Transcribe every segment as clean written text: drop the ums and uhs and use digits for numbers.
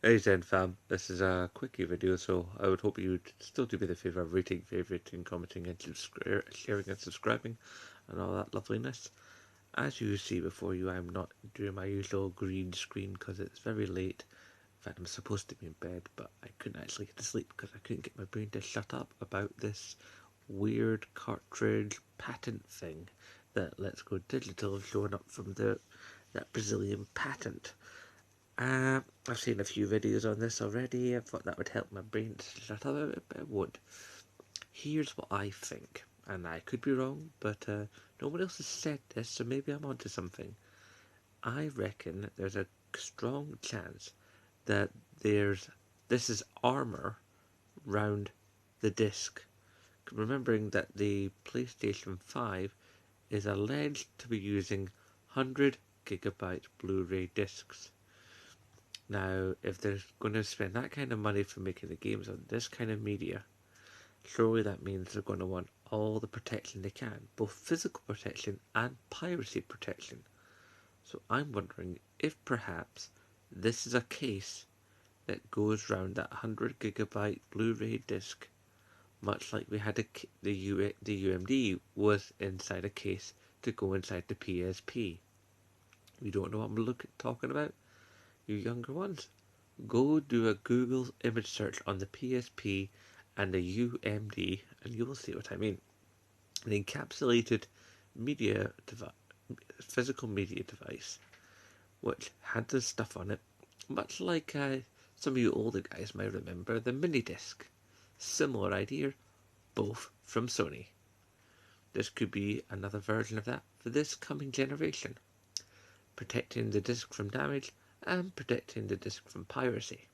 Hey Zen fam, this is a quickie video, so I would hope you'd still do me the favour of rating, favouriting, commenting, and sharing and subscribing, and all that loveliness. As you see before you, I'm not doing my usual green screen because it's very late. In fact, I'm supposed to be in bed, but I couldn't actually get to sleep because I couldn't get my brain to shut up about this weird cartridge patent thing that Let's Go Digital showing up from that Brazilian patent. I've seen a few videos on this already. I thought that would help my brain to shut up a bit, but it would. Here's what I think, and I could be wrong, but no one else has said this, so maybe I'm onto something. I reckon there's a strong chance that this is armor round the disc. Remembering that the PlayStation 5 is alleged to be using 100 GB Blu-ray discs. Now, if they're going to spend that kind of money for making the games on this kind of media, surely that means they're going to want all the protection they can, both physical protection and piracy protection. So I'm wondering if perhaps this is a case that goes round that 100 GB Blu-ray disc, much like we had the UMD was inside a case to go inside the PSP. You don't know what I'm talking about, you younger ones? Go do a Google image search on the PSP and the UMD, and you will see what I mean. An encapsulated media device, physical media device, which had this stuff on it, much like some of you older guys might remember the mini disc. Similar idea, both from Sony. This could be another version of that for this coming generation, protecting the disc from damage and protecting the disc from piracy.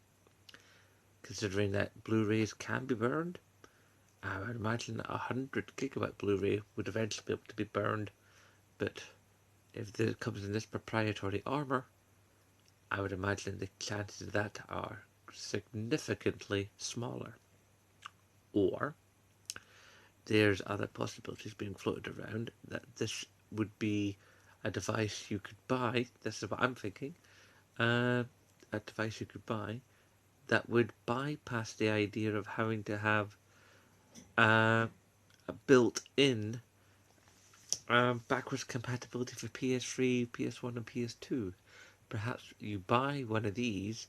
Considering that Blu-rays can be burned, I would imagine that a 100 GB Blu-ray would eventually be able to be burned, but if it comes in this proprietary armor, I would imagine the chances of that are significantly smaller. Or there's other possibilities being floated around that this would be a device you could buy. This is what I'm thinking. A device you could buy that would bypass the idea of having to have a built-in backwards compatibility for PS3, PS1 and PS2. Perhaps you buy one of these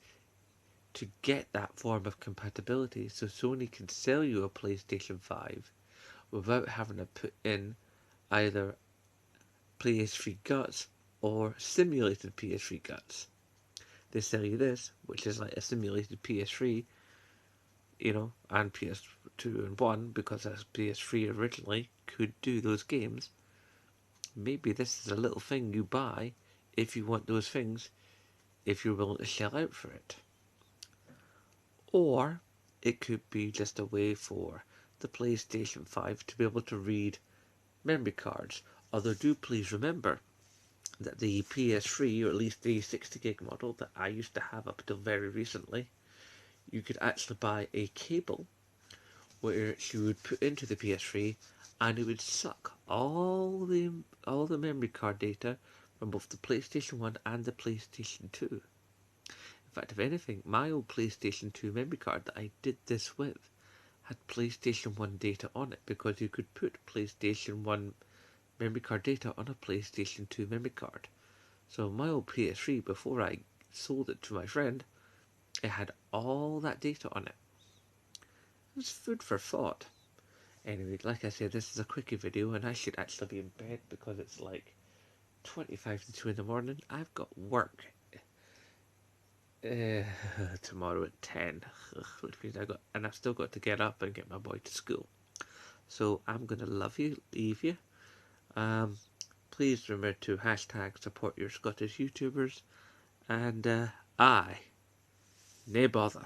to get that form of compatibility so Sony can sell you a PlayStation 5 without having to put in either PS3 guts or simulated PS3 guts. They sell you this, which is like a simulated PS3, and PS2 and 1, because that's PS3 originally could do those games. Maybe this is a little thing you buy if you want those things, if you're willing to shell out for it. Or it could be just a way for the PlayStation 5 to be able to read memory cards. Although do please remember that the PS3, or at least the 60 gig model that I used to have up until very recently, you could actually buy a cable which you would put into the PS3 and it would suck all the memory card data from both the PlayStation 1 and the PlayStation 2. In fact, if anything, my old PlayStation 2 memory card that I did this with had PlayStation 1 data on it, because you could put PlayStation 1 memory card data on a PlayStation 2 memory card. So my old PS3, before I sold it to my friend, it had all that data on it. It was food for thought. Anyway, like I said, this is a quickie video and I should actually be in bed because it's like 25 to 2 in the morning. I've got work tomorrow at 10, which means I've still got to get up and get my boy to school. So I'm going to leave you. Please remember to hashtag support your Scottish YouTubers, and aye, nae bother.